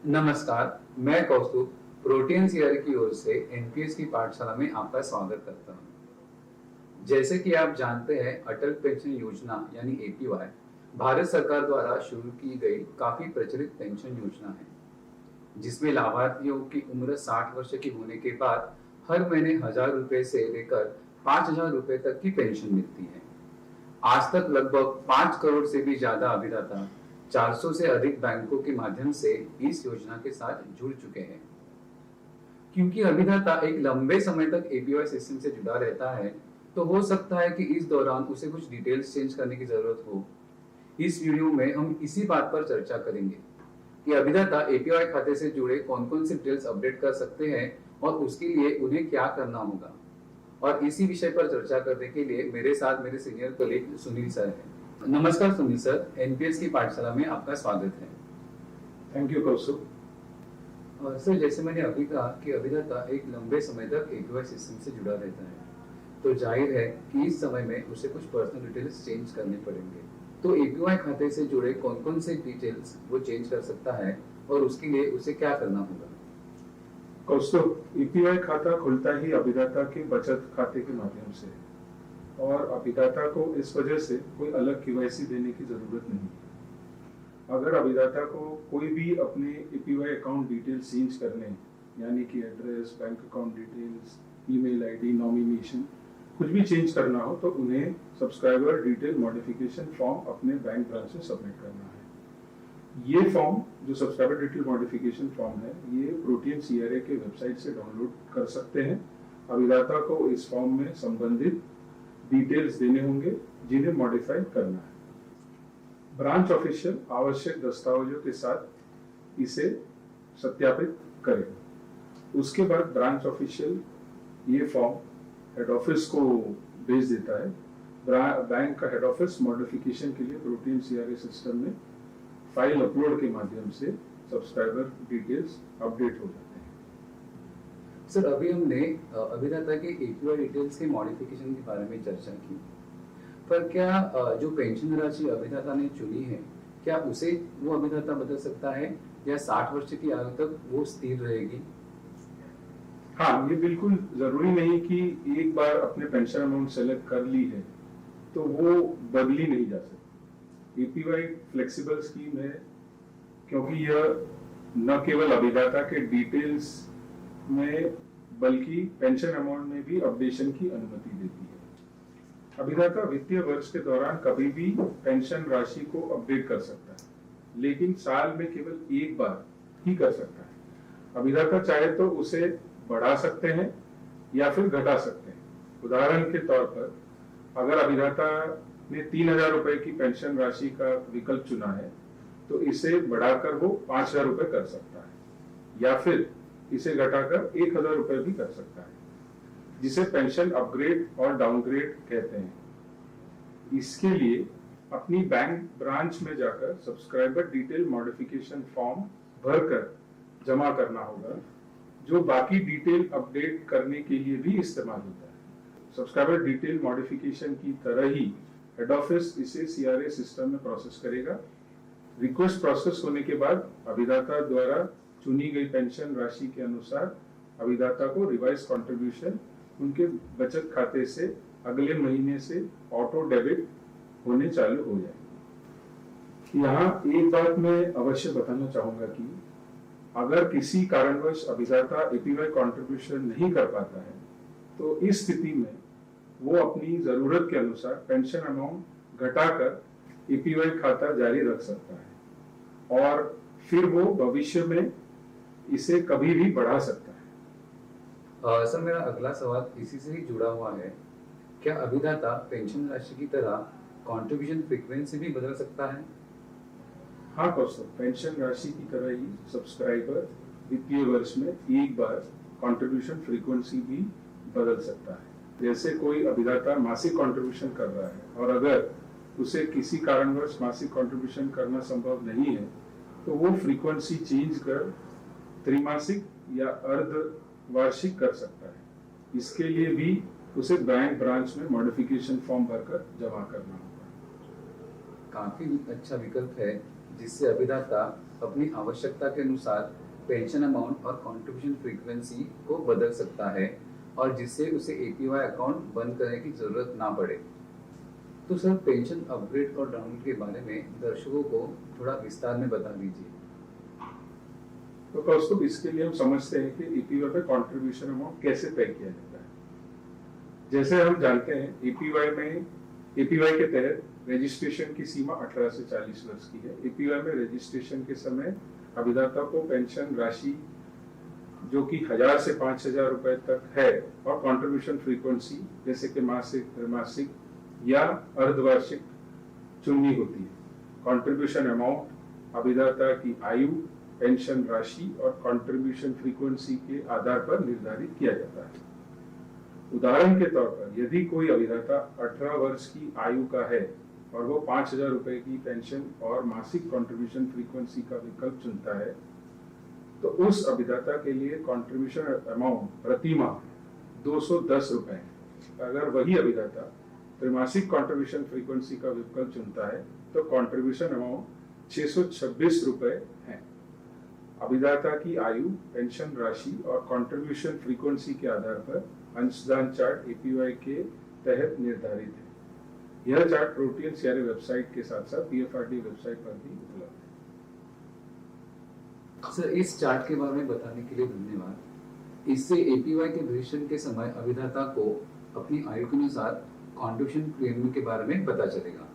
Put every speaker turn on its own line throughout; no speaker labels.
नमस्कार, मैं कौस्तुभ protein CR की ओर से एनपीएस की पाठशाला में आपका स्वागत करता हूं। जैसे कि आप जानते हैं, अटल पेंशन योजना यानी एपीवाई भारत सरकार द्वारा शुरू की गई काफी प्रचलित पेंशन योजना है, जिसमें लाभार्थियों की उम्र 60 वर्ष की होने के बाद हर महीने 1,000 रुपए से लेकर 5,000 रुपए तक की पेंशन मिलती है। आज तक लगभग 5 करोड़ से भी ज्यादा अभिदाता 400 से अधिक बैंकों के माध्यम से इस योजना के साथ जुड़ चुके हैं। क्योंकि अभिदाता एक लंबे समय तक एपीवाई सिस्टम से जुड़ा रहता है, तो हो सकता है कि इस दौरान उसे कुछ डिटेल्स चेंज करने की जरूरत हो। इस वीडियो में हम इसी बात पर चर्चा करेंगे कि अभिदाता एपीवाई खाते से जुड़े कौन-कौन से डिटेल्स अपडेट कर सकते हैं और उसके लिए उन्हें क्या करना होगा। और इसी विषय पर चर्चा करने के लिए मेरे साथ मेरे सीनियर कलीग सुनील सर हैं। नमस्कार सुनील सर, एनपीएस की पाठशाला में आपका स्वागत है।
Thank you Kaustubh.
सर, जैसे मैंने अभी कहा कि अभिदाता एक लंबे समय तक एपीवाई सिस्टम से जुड़ा रहता है, तो जाहिर है कि इस समय में उसे कुछ पर्सनल डिटेल्स चेंज करने पड़ेंगे। तो एपीवाई खाते से जुड़े कौन-कौन से डिटेल्स वो चेंज कर सकता है और उसके लिए उसे क्या करना होगा?
कौस्तुभ, ईपीआई खाता खुलता ही अभिदाता के बचत खाते के माध्यम से और अभिदाता को इस वजह से कोई अलग केवाईसी देने की जरूरत नहीं है। अगर अभिदाता को कोई भी अपने ईपीआई अकाउंट डिटेल्स चेंज करने, यानी कि address, bank account details, email ID, nomination, कुछ भी चेंज करना हो तो उन्हें सब्सक्राइबर डिटेल मॉडिफिकेशन फॉर्म अपने बैंक ब्रांच में सबमिट करना है। ये फॉर्म, जो सब्सक्राइबर डिटेल मॉडिफिकेशन फॉर्म है, ये प्रोटीन सीआरए के वेबसाइट से डाउनलोड कर सकते हैं। अभिदाता को इस फॉर्म में संबंधित डिटेल्स देने होंगे जिन्हें मॉडिफाई करना है। ब्रांच ऑफिशियल आवश्यक दस्तावेजों के साथ इसे सत्यापित करेगा। उसके बाद ब्रांच ऑफिशियल ये फॉर्म हेड ऑफिस को भेज देता है। बैंक का हेड ऑफिस मॉडिफिकेशन के लिए प्रोटीन सीआरए सिस्टम में फाइल अपलोड के माध्यम से सब्सक्राइबर डिटेल्स अपडेट हो जाते हैं।
सर, अभी हमने अभिदाता के एपीवाई डिटेल्स के मॉडिफिकेशन के बारे में चर्चा की, पर क्या जो पेंशन राशि अभिदाता ने चुनी है, क्या उसे वो अभिदाता बदल सकता है या 60 वर्ष की आयु तक वो स्थिर रहेगी?
हाँ, ये बिल्कुल जरूरी नहीं कि एक बार अपने पेंशन अमाउंट सेलेक्ट कर ली है तो वो बदली नहीं जा सकती। एपीवाई फ्लेक्सिबल स्कीम है क्योंकि यह न केवल अभिदाता के डिटेल्स में बल्कि पेंशन अमाउंट में भी अपडेशन की अनुमति देती है। अभिदाता वित्तीय वर्ष के दौरान कभी भी पेंशन राशि को अपडेट कर सकता है, लेकिन साल में केवल एक बार ही कर सकता है। अभिदाता चाहे तो उसे बढ़ा सकते हैं या फिर घटा सकते हैं। उदाहरण के तौर पर, अगर अभिदाता ने 3,000 रुपए की पेंशन राशि का विकल्प चुना है तो इसे बढ़ाकर वो 5,000 रुपए कर सकता है या फिर इसे घटाकर 1,000 रुपए भी कर सकता है, जिसे पेंशन अपग्रेड और डाउनग्रेड कहते हैं। इसके लिए अपनी बैंक ब्रांच में जाकर सब्सक्राइबर डिटेल मॉडिफिकेशन फॉर्म भरकर जमा करना होगा, जो बाकी डिटेल अपडेट करने के लिए भी इस्तेमाल होता है। सब्सक्राइबर डिटेल मॉडिफिकेशन की तरह ही हेड ऑफिस इसे सीआरए सिस्टम में प्रोसेस करेगा। रिक्वेस्ट प्रोसेस होने के बाद अभिदाता द्वारा चुनी गई पेंशन राशि के अनुसार अभिदाता को रिवाइज कंट्रीब्यूशन उनके बचत खाते से अगले महीने से ऑटो डेबिट होने चालू हो जाएगी। यहाँ एक बात मैं अवश्य बताना चाहूंगा कि अगर किसी कारणवश अभिदाता एपीवाई कंट्रीब्यूशन नहीं कर पाता है तो इस स्थिति में वो अपनी जरूरत के अनुसार पेंशन अमाउंट घटाकर एपीवाई खाता जारी रख सकता है और फिर वो भविष्य में इसे कभी भी बढ़ा सकता है।
सर, मेरा अगला सवाल इसी से ही जुड़ा हुआ है। क्या अभिदाता पेंशन राशि की तरह कंट्रीब्यूशन फ्रीक्वेंसी भी बदल सकता है?
हाँ कौस्तुभ, पेंशन राशि की तरह ही सब्सक्राइबर वित्तीय वर्ष में एक बार कंट्रीब्यूशन फ्रीक्वेंसी भी बदल सकता है। जैसे कोई अभिदाता मासिक कंट्रीब्यूशन कर रहा है और अगर उसे किसी कारणवश मासिक कंट्रीब्यूशन करना संभव नहीं है तो वो फ्रीक्वेंसी चेंज कर त्रिमासिक या अर्ध वार्षिक कर सकता है। इसके लिए भी उसे बैंक ब्रांच में मॉडिफिकेशन फॉर्म भरकर जमा करना होगा।
काफी अच्छा विकल्प है जिससे अभिदाता अपनी आवश्यकता के अनुसार पेंशन अमाउंट और कंट्रीब्यूशन फ्रीक्वेंसी को बदल सकता है और जिससे उसे एपीवाई अकाउंट बंद करने की जरूरत ना पड़े। तो सर पेंशन अपग्रेड और डाउनग्रेड के बारे में दर्शकों को थोड़ा विस्तार में बता दीजिए।
तो कौस्तुभ, इसके लिए हम समझते हैं कि एपीवाई पे कंट्रीब्यूशन अमाउंट कैसे तय किया जाता है। जैसे हम जानते हैं एपीवाई के तहत रजिस्ट्रेशन की सीमा 18 से 40 वर्ष की है। एपीवाई में रजिस्ट्रेशन के समय अभिदाता को पेंशन राशि जो कि 1000 से 5000 रुपए तक है और कंट्रीब्यूशन फ्रीक्वेंसी जैसे कि मासिक, त्रैमासिक या अर्धवार्षिक चुननी होती है। कंट्रीब्यूशन अमाउंट अभिदाता की आयु, पेंशन राशि और कंट्रीब्यूशन फ्रीक्वेंसी के आधार पर निर्धारित किया जाता है। उदाहरण के तौर पर यदि कोई अभिदाता 18 वर्ष की आयु का है और वो 5000 रुपए की पेंशन और मासिक कंट्रीब्यूशन फ्रीक्वेंसी का विकल्प चुनता है तो उस अभिदाता के लिए कंट्रीब्यूशन अमाउंट प्रति माह 210 रुपए है। अगर वही अभिदाता त्रैमासिक कंट्रीब्यूशन फ्रीक्वेंसी का विकल्प चुनता है तो कंट्रीब्यूशन अमाउंट 626 रुपए है। अभिदाता की आयु, पेंशन राशि और कंट्रीब्यूशन फ्रीक्वेंसी के आधार पर अंशदान चार्ट एपीवाई के तहत निर्धारित है। यह चार्ट प्रोटीन सीआरए वेबसाइट के साथ साथ पीएफआरडी वेबसाइट पर भी उपलब्ध है।
सर इस चार्ट के बारे में बताने के लिए धन्यवाद। इससे एपीवाई के रिविजन के समय अभिदाता को अपनी आयु के अनुसार कंट्रीब्यूशन प्रीमियम के बारे में पता चलेगा।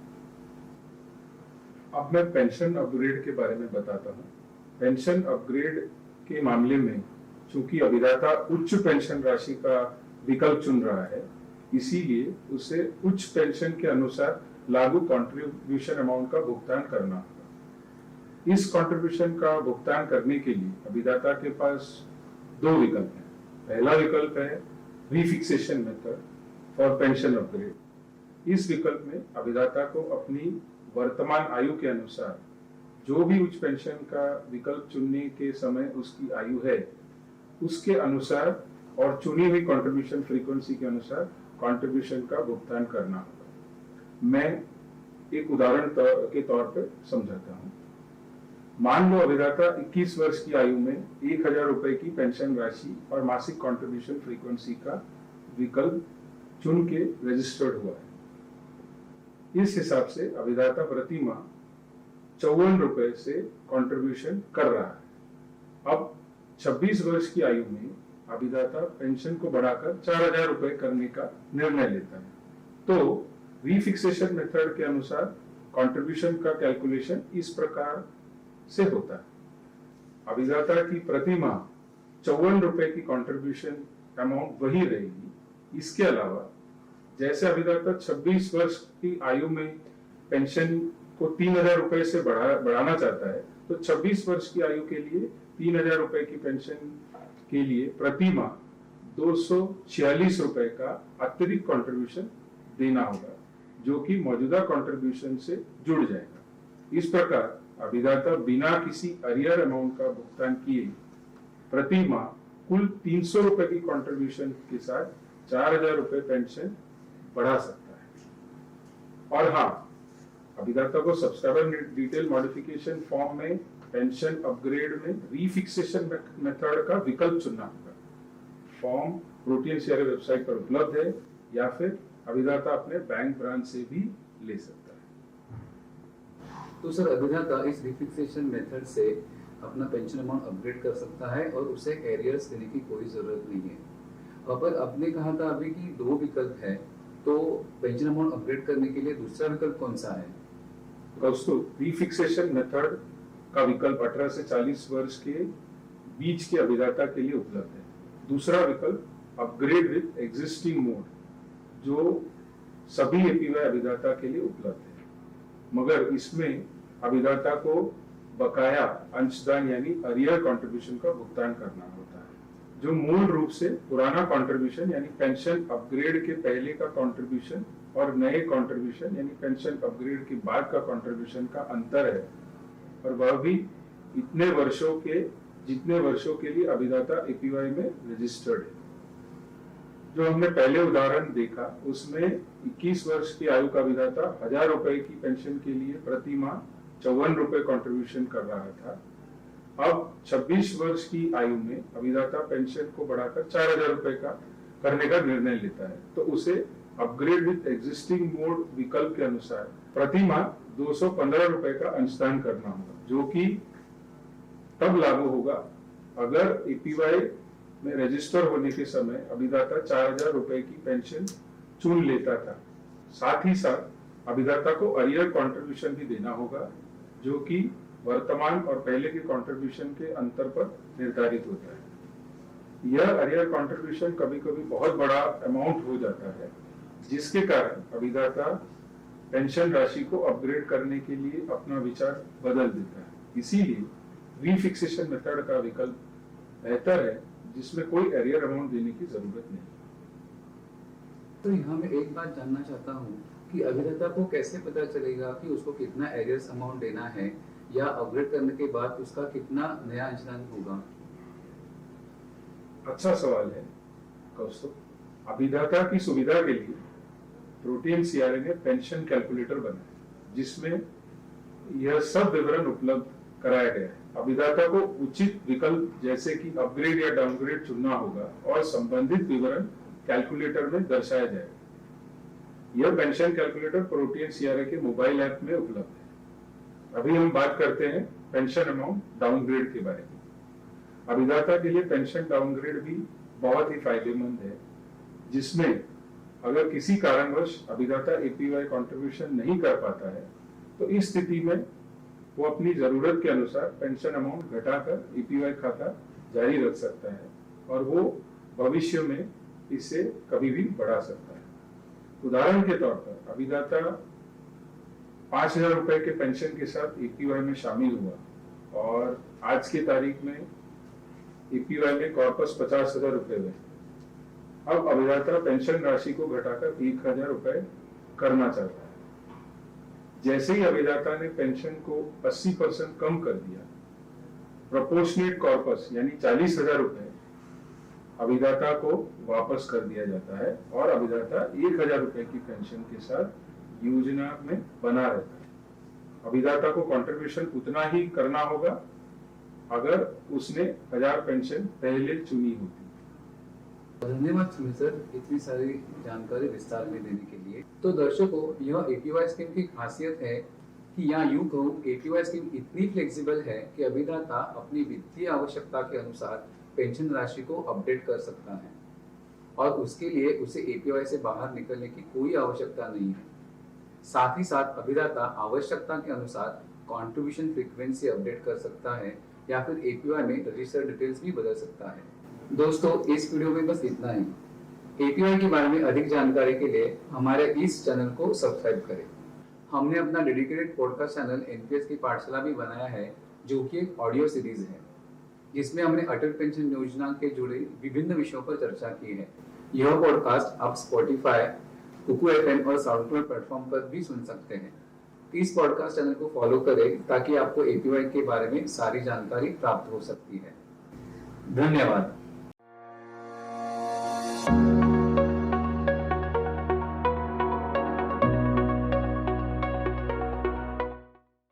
अब मैं पेंशन अपग्रेड के बारे में बताता हूँ। पेंशन अपग्रेड के मामले में चूंकि अभिदाता उच्च पेंशन राशि का विकल्प चुन रहा है, इसीलिए उसे उच्च पेंशन के अनुसार लागू कंट्रीब्यूशन अमाउंट का भुगतान करना होगा। इस कंट्रीब्यूशन का भुगतान करने के लिए अभिदाता के पास दो विकल्प हैं। पहला विकल्प है रीफिक्सेशन मेथड फॉर पेंशन अपग्रेड। इस विकल्प में अभिदाता को अपनी वर्तमान आयु के अनुसार जो भी उच्च पेंशन का विकल्प चुनने के समय उसकी आयु है उसके अनुसार और चुनी हुई कंट्रीब्यूशन फ्रीक्वेंसी के अनुसार कंट्रीब्यूशन का भुगतान करना होगा। मैं एक उदाहरण के तौर पर समझाता हूँ। मान लो अभिदाता 21 वर्ष की आयु में 1000 रुपए की पेंशन राशि और मासिक कंट्रीब्यूशन फ्रीक्वेंसी का विकल्प चुन के रजिस्टर्ड हुआ है। इस हिसाब से अभिदाता प्रति माह 54 रुपए से कंट्रीब्यूशन कर रहा है। अब 26 वर्ष की आयु में अभिदाता पेंशन को बढ़ाकर 4000 रुपए करने का निर्णय लेता है तो रीफिक्सेशन मेथड के अनुसार कंट्रीब्यूशन का कैलकुलेशन इस प्रकार से होता है। अभिदाता की प्रति माह 54 रुपए की कंट्रीब्यूशन अमाउंट वही रहेगी। इसके अलावा जैसे अभिदाता 26 वर्ष की आयु में पेंशन को 3000 रुपए से बढ़ाना चाहता है तो 26 वर्ष की आयु के लिए 3000 रुपए की पेंशन के लिए प्रति माह 246 रुपए का अतिरिक्त कंट्रीब्यूशन देना होगा जो कि मौजूदा कंट्रीब्यूशन से जुड़ जाएगा। इस प्रकार अभिदाता बिना किसी अरियर अमाउंट का भुगतान किए प्रति माह कुल 300 रुपए की कंट्रीब्यूशन के साथ 4000 रुपए पेंशन बढ़ा सकता है। और हाँ, अभिदाता को सब्सक्राइबर डिटेल मॉडिफिकेशन फॉर्म में पेंशन अपग्रेड में रीफिक्सेशन मेथड का विकल्प चुनना होगा। फॉर्म प्रोटीन सीआरए वेबसाइट पर उपलब्ध है या फिर अभिदाता अपने बैंक ब्रांच से भी ले सकता है।
तो सर अभिदाता इस रीफिक्सेशन मेथड से अपना पेंशन अमाउंट अपग्रेड कर सकता है और उसे एरियर्स देने की कोई जरूरत नहीं है। और पर आपने कहा था अभी कि दो विकल्प है, तो पेंशन अमाउंट अपग्रेड करने के लिए दूसरा विकल्प कौन सा है?
दोस्तों, रीफिक्सेशन मेथड का विकल्प 18 से 40 वर्ष के बीच के अभिदाता के लिए उपलब्ध है। दूसरा विकल्प अपग्रेड विद एग्जिस्टिंग मोड जो सभी एपीवाई अभिदाता के लिए उपलब्ध है, मगर इसमें अभिदाता को बकाया अंशदान यानी अरियर कंट्रीब्यूशन का भुगतान करना होता है जो मूल रूप से पुराना कंट्रीब्यूशन यानी पेंशन अपग्रेड के पहले का कंट्रीब्यूशन और नए कंट्रीब्यूशन यानी पेंशन अपग्रेड के बाद का कंट्रीब्यूशन का अंतर है, और वह भी इतने वर्षों के जितने वर्षों के लिए अभिदाता एपीवाई में रजिस्टर्ड है। जो हमने पहले उदाहरण देखा उसमें 21 वर्ष की आयु का अभिदाता 1000 रुपए की पेंशन के लिए प्रति माह 54 रुपए कंट्रीब्यूशन कर रहा था। अब 26 वर्ष की आयु में अभिदाता पेंशन को बढ़ाकर 4000 रुपए का करने का निर्णय लेता है, तो उसे अपग्रेड विद एग्जिस्टिंग मोड विकल्प के अनुसार प्रति माह 215 रुपए का अंशदान करना होगा, जो कि तब लागू होगा अगर एपीवाई में रजिस्टर होने के समय अभिदाता 4000 रुपए की पेंशन चुन लेता था। साथ ही साथ अभिदाता को अरियर कंट्रीब्यूशन भी देना होगा, जो कि वर्तमान और पहले के कंट्रीब्यूशन के अंतर पर निर्धारित होता है। यह अरियर कंट्रीब्यूशन कभी कभी बहुत बड़ा अमाउंट हो जाता है, जिसके कारण अभिदाता पेंशन राशि को अपग्रेड करने के लिए अपना विचार बदल देता है। इसीलिए रीफिक्सेशन मेथड का विकल्प बेहतर है, जिसमें कोई एरियर अमाउंट देने की जरूरत नहीं।
तो यहाँ मैं एक बात जानना चाहता हूँ कि अभिदाता को कैसे पता चलेगा कि उसको कितना एरियर्स अमाउंट देना है, या अपग्रेड करने के बाद उसका कितना नया अंशदान होगा?
अच्छा सवाल है कौस्तुभ। अभिदाता की सुविधा के लिए प्रोटीन सीआरए ने पेंशन कैलकुलेटर बनाया, जिसमें यह सब विवरण उपलब्ध कराया गया है। अभिदाता को उचित विकल्प जैसे कि अपग्रेड या डाउनग्रेड चुनना होगा और संबंधित विवरण कैलकुलेटर में दर्शाया जाएगा। यह पेंशन कैलकुलेटर प्रोटीन सीआरए के मोबाइल ऐप में उपलब्ध है। अभी हम बात करते हैं पेंशन अमाउंट डाउनग्रेड के बारे में। अभिदाता के लिए पेंशन डाउनग्रेड भी बहुत ही फायदेमंद है, जिसमें अगर किसी कारणवश अभिदाता एपीवाई कंट्रीब्यूशन नहीं कर पाता है, तो इस स्थिति में वो अपनी जरूरत के अनुसार पेंशन अमाउंट घटाकर एपीवाई खाता जारी रख सकता है और वो भविष्य में इसे कभी भी बढ़ा सकता है। उदाहरण के तौर पर अभिदाता 5000 रुपए के पेंशन के साथ एपीवाई में शामिल हुआ और आज की तारीख में एपीवाई में कॉर्पस 50,000 रुपए हुए। अब अभिदाता पेंशन राशि को घटाकर 1000 रुपए करना चाहता है। जैसे ही अभिदाता ने पेंशन को 80% कम कर दिया, प्रोपोर्शनेट कॉर्पस यानी 40,000 रुपए अभिदाता को वापस कर दिया जाता है और अभिदाता 1000 रुपए की पेंशन के साथ योजना में बना रहता है। अभिदाता को कंट्रीब्यूशन उतना ही करना होगा अगर उसने 1000 पेंशन पहले चुनी होती।
धन्यवाद सुनील सर, इतनी सारी जानकारी विस्तार में देने के लिए। तो दर्शकों, यह एपीवाई स्कीम की खासियत है कि यहाँ यूं कहूँ, एपीवाई स्कीम इतनी फ्लेक्सिबल है कि अभिदाता अपनी वित्तीय आवश्यकता के अनुसार पेंशन राशि को अपडेट कर सकता है और उसके लिए उसे एपीवाई से बाहर निकलने की कोई आवश्यकता नहीं है। साथ ही साथ अभिदाता आवश्यकता के अनुसार कंट्रीब्यूशन फ्रीक्वेंसी अपडेट कर सकता है या फिर एपीवाई में रजिस्टर डिटेल्स भी बदल सकता है। दोस्तों, इस वीडियो में बस इतना ही। एपीवाई के बारे में अधिक जानकारी के लिए हमारे इस चैनल को सब्सक्राइब करें। हमने अपना डेडिकेटेड पॉडकास्ट चैनल एनपीएस की पाठशाला भी बनाया है, जो कि एक ऑडियो सीरीज है, जिसमें हमने अटल पेंशन योजना के जुड़े विभिन्न विषयों पर चर्चा की है। यह पॉडकास्ट आप स्पॉटिफाई, कुकू एफएम और साउंडक्लाउड प्लेटफॉर्म पर भी सुन सकते हैं। इस पॉडकास्ट चैनल को फॉलो करें ताकि आपको एपीवाई के बारे में सारी जानकारी प्राप्त हो सकती है। धन्यवाद।